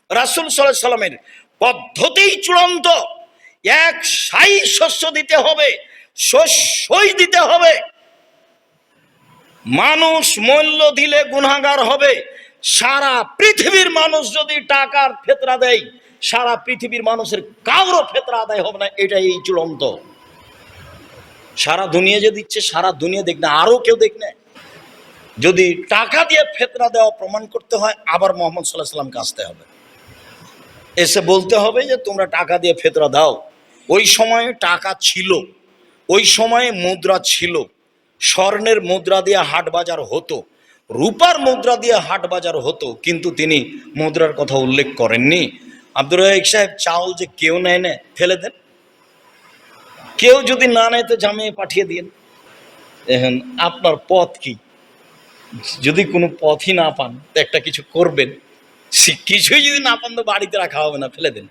রাসূল সাল্লাল্লাহু আলাইহি সাল্লামের পদ্ধতি চূড়ান্ত। এক সাই শস্য দিতে হবে, শস্যই দিতে হবে। মানুষ মূল্য দিলে গুনাহগার হবে। সারা পৃথিবীর মানুষ যদি টাকার ফেতরা দেয়, সারা পৃথিবীর মানুষের কারো ফেতরা আদায় হবে না, এটাই এই চূড়ান্ত। সারা দুনিয়া যে দিচ্ছে, সারা দুনিয়া দেখ না, আরো কেউ দেখ না। যদি টাকা দিয়ে ফেতরা দেওয়া প্রমাণ করতে হয়, আবার মুহাম্মদ সাল্লাল্লাহু আলাইহি সাল্লামকে আসতে হবে, এসে বলতে হবে যে তোমরা টাকা দিয়ে ফেতরা দাও। ওই সময়ে টাকা ছিল, ওই সময়ে মুদ্রা ছিল, স্বর্ণের মুদ্রা দিয়ে হাট বাজার হতো, রূপার মুদ্রা দিয়ে হাট বাজার হতো, কিন্তু তিনি মুদ্রার কথা উল্লেখ করেননি। আব্দুর রাজ্জাক সাহেব, চাউল যে কেউ নেয় না, ফেলে দেন। কেউ যদি না নেয় তো জামিয়ে পাঠিয়ে দিন। এখন আপনার পথ কি? যদি কোনো পথই না পান তো একটা কিছু করবেন, কিছুই যদি না পান তো বাড়িতে রাখা হবে না, ফেলে দেন।